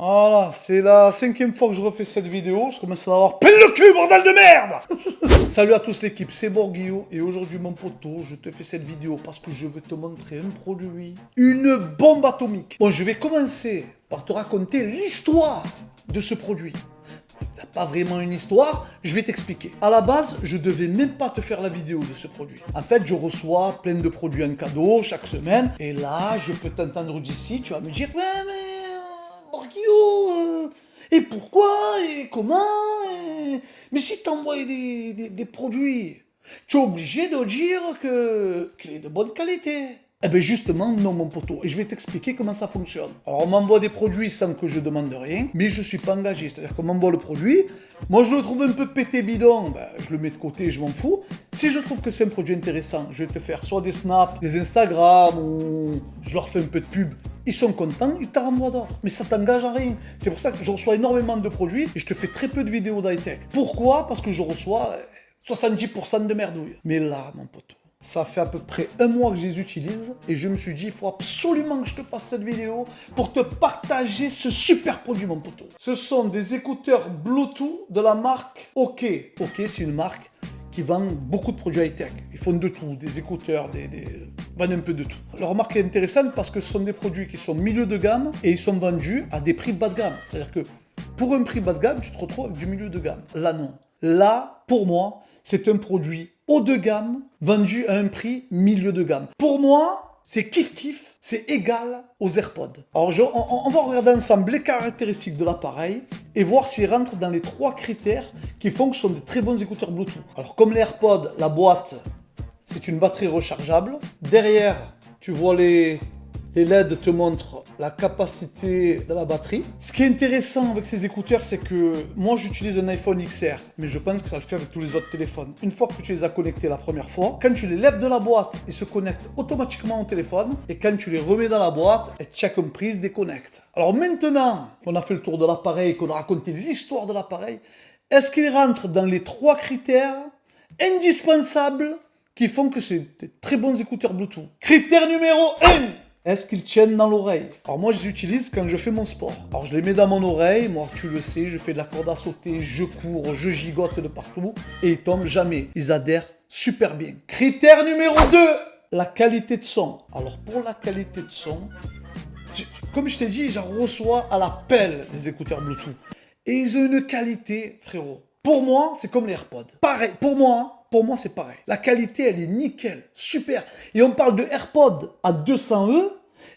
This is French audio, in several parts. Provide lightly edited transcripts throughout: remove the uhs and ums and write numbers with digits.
Voilà, c'est la 5e fois que je refais cette vidéo. Je commence à avoir plein le cul, bordel de merde. Salut à tous l'équipe, c'est Borguillot. Et aujourd'hui, mon poteau, je te fais cette vidéo parce que je veux te montrer un produit. Une bombe atomique. Bon, je vais commencer par te raconter l'histoire de ce produit. Il n'y a pas vraiment une histoire, je vais t'expliquer. À la base, je devais même pas te faire la vidéo de ce produit. En fait, je reçois plein de produits en cadeau chaque semaine. Et là, je peux t'entendre d'ici, tu vas me dire, mais Borguillot, et pourquoi, et comment, mais si t'envoies des produits, tu es obligé de dire qu'il est de bonne qualité. Eh bien justement, non mon poteau, et je vais t'expliquer comment ça fonctionne. Alors on m'envoie des produits sans que je demande rien, mais je suis pas engagé, c'est-à-dire qu'on m'envoie le produit, moi je le trouve un peu pété bidon, ben, je le mets de côté, je m'en fous. Si je trouve que c'est un produit intéressant, je vais te faire soit des snaps, des Instagram, ou je leur fais un peu de pub. Ils sont contents, ils t'en renvoient d'autres. Mais ça t'engage à rien. C'est pour ça que je reçois énormément de produits et je te fais très peu de vidéos d'high-tech. Pourquoi? Parce que je reçois 70% de merdouille. Mais là, mon poteau, ça fait à peu près un mois que je les utilise et je me suis dit, il faut absolument que je te fasse cette vidéo pour te partager ce super produit, mon poteau. Ce sont des écouteurs Bluetooth de la marque OK. OK, c'est une marque qui vendent beaucoup de produits high-tech. Ils font de tout, des écouteurs, ils vendent un peu de tout. Leur marque est intéressante parce que ce sont des produits qui sont milieu de gamme et ils sont vendus à des prix bas de gamme. C'est-à-dire que pour un prix bas de gamme, tu te retrouves avec du milieu de gamme. Là, non. Là, pour moi, c'est un produit haut de gamme vendu à un prix milieu de gamme. Pour moi, c'est kiff-kiff, c'est égal aux AirPods. Alors on va regarder ensemble les caractéristiques de l'appareil et voir s'il rentre dans les 3 critères qui font que ce sont des très bons écouteurs Bluetooth. Alors comme les AirPods, la boîte, c'est une batterie rechargeable. Derrière, tu vois les LED te montrent la capacité de la batterie. Ce qui est intéressant avec ces écouteurs, c'est que moi j'utilise un iPhone XR, mais je pense que ça le fait avec tous les autres téléphones. Une fois que tu les as connectés la première fois, quand tu les lèves de la boîte, ils se connectent automatiquement au téléphone, et quand tu les remets dans la boîte, chaque prise déconnecte. Alors maintenant qu'on a fait le tour de l'appareil, qu'on a raconté l'histoire de l'appareil, est-ce qu'il rentre dans les 3 critères indispensables qui font que c'est des très bons écouteurs Bluetooth? Critère numéro 1. Est-ce qu'ils tiennent dans l'oreille? Alors moi je les utilise quand je fais mon sport. Alors je les mets dans mon oreille, moi tu le sais, je fais de la corde à sauter, je cours, je gigote de partout et ils tombent jamais. Ils adhèrent super bien. Critère numéro 2, la qualité de son. Alors pour la qualité de son, comme je t'ai dit, j'en reçois à la pelle des écouteurs Bluetooth. Et ils ont une qualité, frérot. Pour moi, c'est comme les AirPods. Pareil, pour moi, c'est pareil. La qualité, elle est nickel, super. Et on parle de AirPods à 200 €,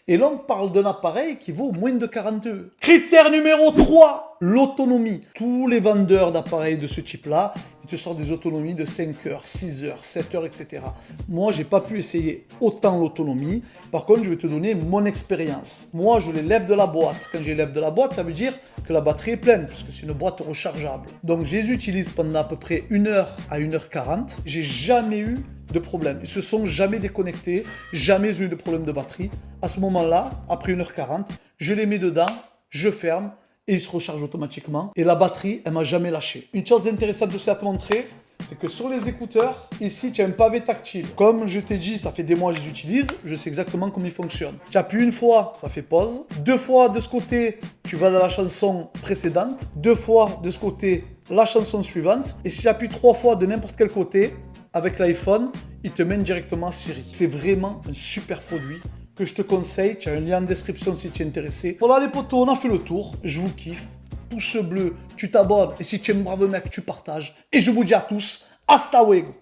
et là, on parle d'un appareil qui vaut moins de 40 €. Critère numéro 3, l'autonomie. Tous les vendeurs d'appareils de ce type-là, ils te sortent des autonomies de 5 heures, 6 heures, 7 heures, etc. Moi, j'ai pas pu essayer autant l'autonomie. Par contre, je vais te donner mon expérience. Moi, je les lève de la boîte. Quand je les lève de la boîte, ça veut dire que la batterie est pleine, puisque c'est une boîte rechargeable. Donc, je les utilise pendant à peu près 1 heure à 1 h 40. J'ai jamais eu de problème. Ils se sont jamais déconnectés, jamais eu de problème de batterie. À ce moment-là, après 1 h 40, je les mets dedans, je ferme et ils se rechargent automatiquement. Et la batterie, elle m'a jamais lâché. Une chose intéressante aussi à te montrer, c'est que sur les écouteurs, ici, tu as un pavé tactile. Comme je t'ai dit, ça fait des mois que je les utilise, je sais exactement comment ils fonctionnent. Tu appuies une fois, ça fait pause. 2 fois de ce côté, tu vas dans la chanson précédente. 2 fois de ce côté, la chanson suivante. Et si tu appuies 3 fois de n'importe quel côté, avec l'iPhone, il te mène directement à Siri. C'est vraiment un super produit que je te conseille. Tu as un lien en description si tu es intéressé. Voilà les potos, on a fait le tour. Je vous kiffe. Pouce bleu, tu t'abonnes. Et si tu es un brave mec, tu partages. Et je vous dis à tous, hasta luego.